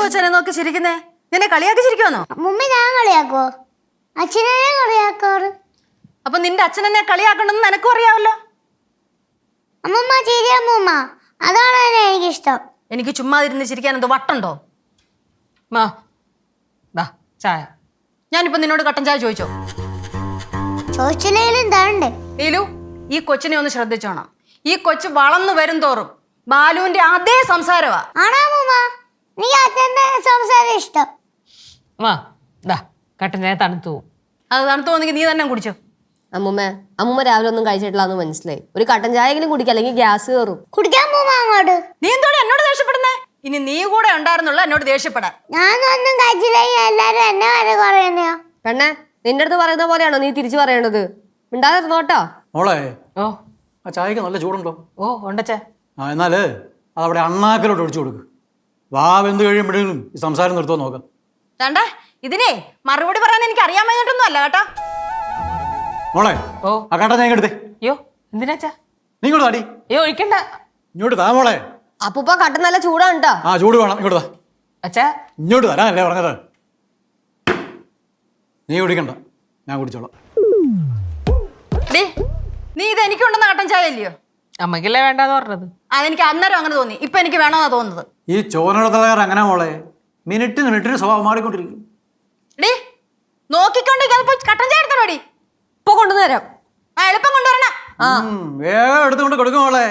അച്ഛനെ നോക്കി ചിരിക്കുന്നേ? നിന്നെ കളിയാക്കി ചിരിക്കുവാന്നോ? മുമ്മി ഞാൻ കളിയാക്കോ? അച്ഛനെ കളിയാക്കാറ്. അപ്പൊ നിന്റെ അച്ഛനെന്നെ കളിയാക്കണമെന്ന് നിനക്കും അറിയാമല്ലോ. അമ്മമ്മ ചിരി അമ്മൂമ്മ, അതാണ് എനിക്കിഷ്ടം. എനിക്ക് ചുമ്മാതിരുന്ന് ചിരിക്കാൻ എന്തോ വട്ടുണ്ടോ? ചായ. ഞാനിപ്പോ നിന്നോട് കട്ടൻ ചായ ചോദിച്ചോ? ചോദിച്ചില്ലെങ്കിലും എന്താണ്ടേ? ലീലു, ഈ കൊച്ചിനെ ഒന്ന് ശ്രദ്ധിച്ചോണം. ഈ കൊച്ചു വളർന്നു വരും തോറും ബാലുവിന്റെ അതേ സംസാരമാ. ആണോ അമ്മൂമ്മ? നീ അച്ഛന്റെ സംസാരം ഇഷ്ടം. കട്ടൻ ചായ തണുത്തു പോവും. അത് തണുത്തു പോന്നെങ്കിൽ നീ തന്നെ കുടിച്ചോ. അമ്മൂമ്മ രാവിലെ ഒന്നും കഴിച്ചിട്ടില്ലാന്ന് മനസ്സിലായി. ഒരു കട്ടൻ ചായെങ്കിലും കുടിക്കുക, അല്ലെങ്കിൽ ഗ്യാസ് കയറും. കുടിക്കാൻ പോവാ അങ്ങോട്ട്. നീ എന്തോടെ എന്നോട് ദേഷ്യപ്പെടുന്നേ? ഇനി നീ കൂടെ ഉണ്ടായിരുന്നുള്ള എന്നോട് ദേഷ്യപ്പെടാൻ. ഞാനൊന്നും കഴിച്ചില്ലെങ്കിൽ എല്ലാരും എന്നെ വരെ കുറയുന്നയോ? പെണ്ണെ, നിന്റെ അടുത്ത് പറയുന്ന പോലെയാണോ നീ തിരിച്ചു പറയേണ്ടത്? മിണ്ടാതിരുന്നോട്ടോ. മോളെ, ഓ ആ ചായക്ക് നല്ല ചൂടുണ്ടോ? ഓ ഉണ്ടച്ചേ. എന്നാല് അതവിടെ അണ്ണാക്കിലോട്ട് ഒഴിച്ചു കൊടുക്ക്. വാവെന്ത് കഴിയുമ്പോഴേലും ഈ സംസാരം നിർത്തുമോ നോക്കാം. വേണ്ടേ, ഇതിനെ മറുപടി പറയാൻ എനിക്ക് അറിയാൻ വേണ്ടിട്ടൊന്നും അല്ല കേട്ടോ. മോളെ, ഓ ആ കട്ട ഞാൻ എടുത്തേ. അയ്യോ എന്തിനാച്ചാ? നീ ഇങ്ങോട്ട് താടി. അയ്യോ ഒഴിക്കണ്ട. ഇങ്ങോട്ട് താ മോളെ. അപ്പൂപ്പ കട്ടൻ നല്ല ചൂടാണ് കേട്ടോ. ആ ചൂട് വേണം. ഇങ്ങോട്ട് താ. അച്ഛാ ഇങ്ങോട്ട് തരാനല്ലേ പറഞ്ഞത്. നീ കുടിക്കണ്ട, ഞാൻ കുടിച്ചോളാം. നീ ഇത് എനിക്കുണ്ടെന്ന കട്ടൻ ചായ ഇല്ലയോ? അമ്മയ്ക്കല്ലേ വേണ്ടാന്ന് പറഞ്ഞത്. അതെനിക്ക് അന്നേരം അങ്ങനെ തോന്നി, ഇപ്പൊ എനിക്ക് വേണമെന്നാ തോന്നുന്നത്. ഈ ചോനടത്തലകാർ അങ്ങനെ മോളെ മിനിറ്റിന് സ്വഭാവം മാറിക്കൊണ്ടിരിക്കും. നോക്കിക്കൊണ്ടിരിക്കാതെ കട്ടൻ ചായ എടുത്തോടി. ഇപ്പൊ കൊണ്ടുവന്നേരാം. എളുപ്പം കൊണ്ടുവരണം. വേഗം എടുത്തുകൊണ്ട് കൊടുക്കും മോളെ.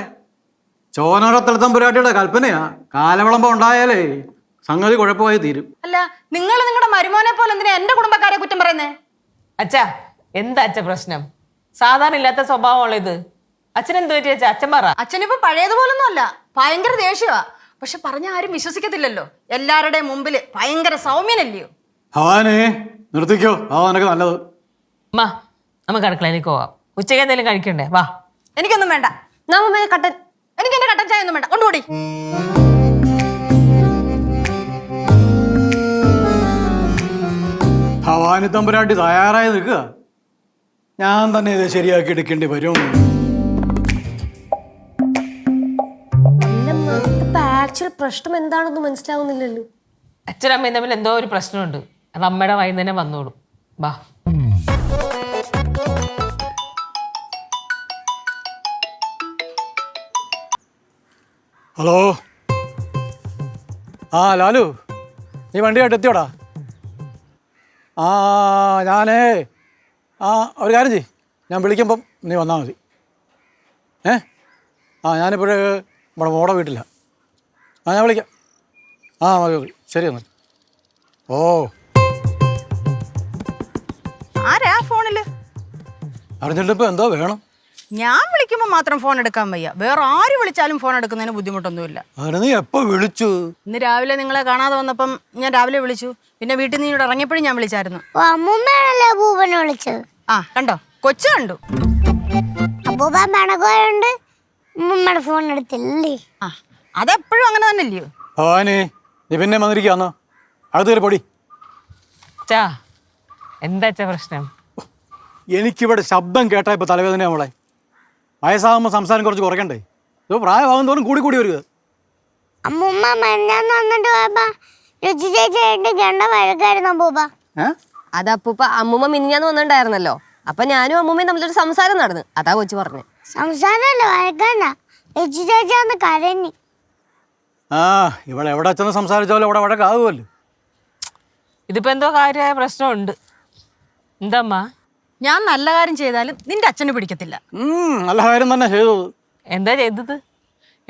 ചോനടത്തലത്തമ്പുരാട്ടിയുടെ കൽപ്പനയാ. കാലവിളമ്പം ഉണ്ടായാലേ സംഗതി കുഴപ്പമായി തീരും. അല്ല, നിങ്ങൾ നിങ്ങളുടെ മരുമോനെ പോലെ എന്തിനാ എന്റെ കുടുംബക്കാരെ കുറ്റം പറയുന്നേ? അച്ഛാ എന്താ അച്ഛ പ്രശ്നം? സാധാരണ ഇല്ലാത്ത സ്വഭാവമുള്ള ഇത്. അച്ഛൻ എന്ത് പറ്റി അച്ഛാ? അച്ഛൻ പറ. അച്ഛനിപ്പോ പഴയതുപോലൊന്നും അല്ല, ഭയങ്കര ദേഷ്യമാ. പക്ഷെ പറഞ്ഞ ആരും വിശ്വസിക്കത്തില്ലല്ലോ. എല്ലാവരുടെയും മുമ്പില് ഭയങ്കര സൗമ്യനല്ലയോ? ഭവാനെ നിർത്തിക്കോ, അതാ നിനക്ക് നല്ലത്. അമ്മ നമുക്ക് അടുക്കളയിലേക്ക് പോവാം. ഉച്ചയ്ക്ക് എന്തെങ്കിലും കഴിക്കണ്ടേ? വാ. എനിക്കൊന്നും വേണ്ട. നമ്മ കട്ടൻ. എനിക്ക് എന്റെ കട്ടൻ ചായ ഒന്നും വേണ്ട, കൊണ്ടുപോടി. ഭവാനി തമ്പുരാട്ടി തയ്യാറായി നിൽക്കുക. ഞാൻ തന്നെ ഇത് ശരിയാക്കി എടുക്കേണ്ടി വരും. ആക്ച്വൽ പ്രശ്നം എന്താണെന്ന് മനസ്സിലാവുന്നില്ലല്ലോ. അച്ഛനമ്മയും തമ്മിൽ എന്തോ ഒരു പ്രശ്നമുണ്ട്. അത് അമ്മയുടെ വായിൽ തന്നെ വന്നോളും. വാ. ഹലോ. ആ ലാലു, നീ വണ്ടിയായിട്ട് എത്തിയോടാ? ഞാനേ ഒരു കാര്യം ചെയ്യ്, ഞാൻ വിളിക്കുമ്പം നീ വന്നാൽ മതി. ഞാനിപ്പോഴേ നമ്മുടെ മോടെ വീട്ടിലാണ്. ഞാൻ വിളിക്കാം. മതി, ശരി എന്നാൽ. ഓ ആരാ ഫോണില്? അറിഞ്ഞിട്ടിപ്പോൾ എന്തോ വേണം? ഞാൻ വിളിക്കുമ്പോ മാത്രം ഫോൺ എടുക്കാൻ വയ്യ. വേറെ ആര് വിളിച്ചാലും ഫോൺ എടുക്കുന്നതിന് ബുദ്ധിമുട്ടൊന്നുമില്ല. അതിന് നീ എപ്പോൾ വിളിച്ചു? ഇന്ന് രാവിലെ നിങ്ങളെ കാണാതെ വന്നപ്പം ഞാൻ രാവിലെ വിളിച്ചു. പിന്നെ വീട്ടിൽ നിന്ന് ഇവിടെ ഇറങ്ങിയപ്പോഴും ഞാൻ വിളിച്ചായിരുന്നു. അമ്മൂമ്മയാണല്ലോ അപ്പൂപ്പനെ വിളിച്ചത്. കണ്ടോ, കൊച്ചു കണ്ടു. അപ്പൂപ്പ മണക്കോയുണ്ട്, അമ്മൂമ്മയുടെ ഫോൺ എടുത്തില്ലേ? അതെപ്പോഴും അങ്ങനെ തന്നെ അല്ലയോ? ഭവാനി, നീ പിന്നെ വന്നിരിക്കാന്നോ? അടുത്ത് കയറി പൊടി. ചാ എന്താ പ്രശ്നം? എനിക്കിവിടെ ശബ്ദം കേട്ടാൽ ഇപ്പോൾ തലവേദനയാണ് മോളെ. വയസ്സാകുമ്പോൾ സംസാരം കുറച്ച് കുറയ്ക്കണ്ടേ? ഇത് പ്രായമാകും തോറും കൂടി വരിക. അമ്മൂമ്മ മഞ്ഞാന്ന് വന്നിട്ട് പോയപ്പോ രുചി ചേച്ചിയായിട്ട് ഗണ്ട വഴക്കായിരുന്നു അപ്പൂപ്പ. അത് അപ്പൂപ്പ അമ്മൂമ്മ മിനിഞ്ഞാന്ന് വന്നിട്ടുണ്ടായിരുന്നല്ലോ. അപ്പൊ ഞാനും അമ്മൂമ്മയും തമ്മിലൊരു സംസാരം നടന്നു. അതാ കൊച്ചു പറഞ്ഞു. സംസാരമല്ല, വഴക്കണ്ട. രുചി ചേച്ചിയാന്ന് കരഞ്ഞു. ഇവിടെ എവിടെ ചെന്ന് സംസാരിച്ചാലും അവിടെ വഴക്കാകുമല്ലോ. ഇതിപ്പോ എന്തോ കാര്യമായ പ്രശ്നമുണ്ട്. എന്താമ്മ? ഞാൻ നല്ല കാര്യം ചെയ്താലും നിന്റെ അച്ഛന് പിടിക്കത്തില്ല. നല്ല കാര്യം തന്നെ ചെയ്തത്. എന്താ ചെയ്തത്?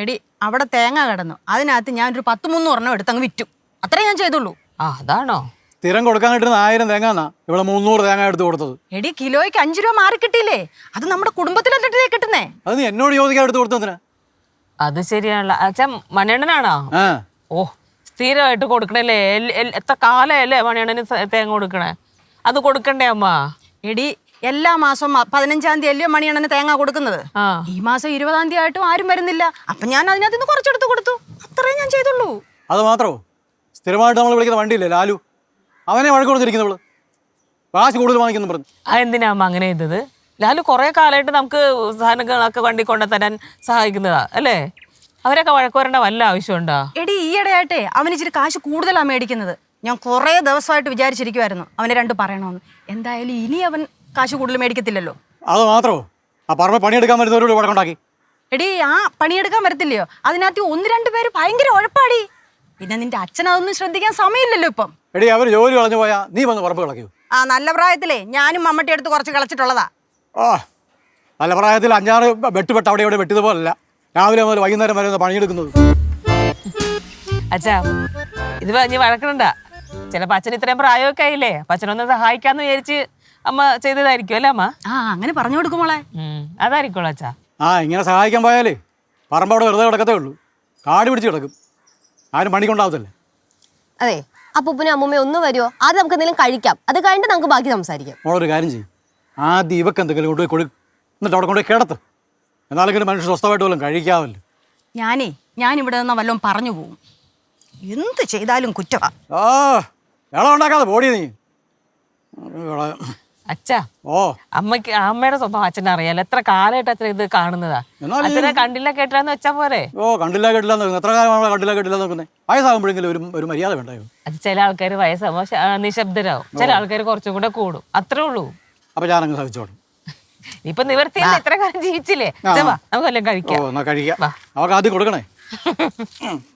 എടി, അവിടെ തേങ്ങ കിടന്നു. അതിനകത്ത് ഞാനൊരു 10-300 എടുത്തങ്ങ് വിറ്റു. അത്രേ ഞാൻ ചെയ്തുള്ളൂ. അതാണോ? സ്ഥിരം കൊടുക്കാൻ കിട്ടുന്ന 1000 തേങ്ങാന്നാ ഇവിടെ 300 തേങ്ങ എടുത്ത് കൊടുത്തത്. എടി, കിലോയ്ക്ക് 5 രൂപ മാറി കിട്ടിയില്ലേ? അത് നമ്മുടെ കുടുംബത്തിലെ കിട്ടുന്നേ. അത് നീ എന്നോട് ചോദിക്കാൻ എടുത്ത് കൊടുത്തതിനാ? അത് ശരിയാണല്ലോ. അച്ഛൻ മണിയണ്ണനാണോ? ഓ സ്ഥിരമായിട്ട് കൊടുക്കണല്ലേ? എത്ര കാലമല്ലേ മണിയണ്ണന് തേങ്ങ കൊടുക്കണേ? അത് കൊടുക്കണ്ടേ അമ്മ? എടി, എല്ലാ മാസവും 15-ാം തീയതി അല്ലയോ മണിയണ്ണന് തേങ്ങ കൊടുക്കുന്നത്. ഈ മാസം 20-ാം തീയതി ആയിട്ടും ആരും വരുന്നില്ല. അപ്പൊ ഞാൻ അതിനകത്ത് നിന്ന് കുറച്ചെടുത്ത് കൊടുത്തു. അത്രേ ഞാൻ ചെയ്തുള്ളൂ. അത് മാത്രമോ? സ്ഥിരമായിട്ട് നമ്മൾ വിളിക്കുന്ന വണ്ടിയില്ലേ ലാലു, അവനെ വഴക്ക് കൊടുത്തിരിക്കുന്നവള് കാശ് കൂടുതൽ വാങ്ങിക്കുന്നു പറഞ്ഞു. അതെന്തിനാ അമ്മ അങ്ങനെ ചെയ്തത്? ലാലു കുറെ കാലമായിട്ട് നമുക്ക് സാധനങ്ങളൊക്കെ വണ്ടി കൊണ്ടുതരാൻ സഹായിക്കുന്നതാ അല്ലേ? അവരൊക്കെ വഴക്കുവരേണ്ട വല്ല ആവശ്യമുണ്ടോ? എടി ഈയിടെയായിട്ടേ അവന് ഇച്ചിരി കാശ് കൂടുതലാണ് മേടിക്കുന്നത്. ഞാൻ കുറേ ദിവസമായിട്ട് വിചാരിച്ചിരിക്കുമായിരുന്നു അവനെ രണ്ട് പറയണമെന്ന്. എന്തായാലും ഇനി അവൻ കാശ് കൂടുതൽ മേടിക്കത്തില്ലല്ലോ. അത് മാത്രമോ? ആ പറമ്പ് പണിയെടുക്കാൻ വരുന്നവരോട് വഴക്കുണ്ടാക്കി. എടി ആ പണിയെടുക്കാൻ വരത്തില്ലയോ, അതിനകത്ത് 1-2 പേര് ഭയങ്കര ഉഴപ്പാടി. പിന്നെ നിന്റെ അച്ഛൻ അതൊന്നും ശ്രദ്ധിക്കാൻ സമയമില്ലല്ലോ ഇപ്പം. എടി അവർ ജോലി കളഞ്ഞു പോയാ നീ വന്ന് പറമ്പ് കളക്കൂ? ആ നല്ല പ്രായത്തിലേ ഞാനും മമ്മട്ടി എടുത്ത് കുറച്ച് കളച്ചിട്ടുള്ളതാ. ഓ, നല്ല പ്രായത്തിൽ 5-6 വെട്ട് അവിടെ ഇവിടെ വെട്ടിയതുപോലല്ല രാവിലെ മുതൽ വൈകുന്നേരം വരെ പണിയെടുക്കുന്നത്. അച്ഛാ ഇത് പറഞ്ഞ് വഴക്കണ്ട. ചിലപ്പോ അച്ഛൻ ഇത്രയും പ്രായമൊക്കെ ആയില്ലേ, അപ്പൊ അച്ഛനൊന്ന് സഹായിക്കാന്ന് വിചാരിച്ച് അമ്മ ചെയ്തതായിരിക്കും അല്ലേ അമ്മ? ആ അങ്ങനെ പറഞ്ഞു കൊടുക്കുമോളെ. അതായിരിക്കുള്ളൂ അച്ഛാ. ആ ഇങ്ങനെ സഹായിക്കാൻ പോയാലേ പറമ്പ് അവിടെ വെറുതെ കിടക്കത്തേ ഉള്ളൂ, കാട് പിടിച്ച് കിടക്കും, ആരും പണിക്കൊണ്ടാവത്തില്ലേ. അതെ, അപ്പൂപ്പനും അമ്മൂമ്മയും ഒന്ന് വരുമോ? ആദ്യം നമുക്ക് എന്തെങ്കിലും കഴിക്കാം, അത് കഴിഞ്ഞിട്ട് നമുക്ക് ബാക്കി സംസാരിക്കാം. മോളൊരു കാര്യം ചെയ്യും, ആദ്യം ഇവക്ക് എന്തെങ്കിലും കൊണ്ടുപോയി എന്നിട്ട് അവിടെ കൊണ്ടുപോയി കിടത്ത്, എന്നാലെങ്കിലും മനുഷ്യർ സ്വസ്ഥമായിട്ട് വല്ലതും കഴിക്കാമല്ലോ. ഞാനിവിടെ നിന്ന് വല്ലതും പറഞ്ഞു പോവും. എന്ത് ചെയ്താലും കുറ്റവാ. ആ വെള്ളം ഉണ്ടാക്കാതെ പോടി നീ. അച്ഛാ ഓ അമ്മയുടെ സ്വഭാവം അച്ഛനെ അറിയാലോ. എത്ര കാലമായിട്ട് അച്ഛൻ ഇത് കാണുന്നതാ. അച്ഛനെ കണ്ടില്ല കേട്ടില്ലെന്ന് വെച്ചാ പോരെ. ഓ കണ്ടില്ല കേട്ടില്ല നോക്കുന്നത്, എത്ര കാലം നമ്മളെ കണ്ടില്ല കേട്ടില്ല നോക്കുന്നത്? വയസ്സാകുമ്പോഴെങ്കിലും ഒരു മര്യാദ വേണ്ടായോ? അത് ചില ആൾക്കാർ വയസ്സാകുമ്പോൾ നിശബ്ദരാകും, ചില ആൾക്കാർ കുറച്ചും കൂടെ കൂടും, അത്രേ ഉള്ളൂ. അപ്പൊ ഞാനങ്ങ് സഹിച്ചോടും. ഇപ്പൊ നിവർത്തിയില്ല, എത്ര കാലം ജീവിച്ചില്ലേ. നമുക്ക് വല്ലതും കഴിക്കാം. ഓ എന്നാ കഴിക്കാം. അവർക്ക് ആദ്യം കൊടുക്കണേ.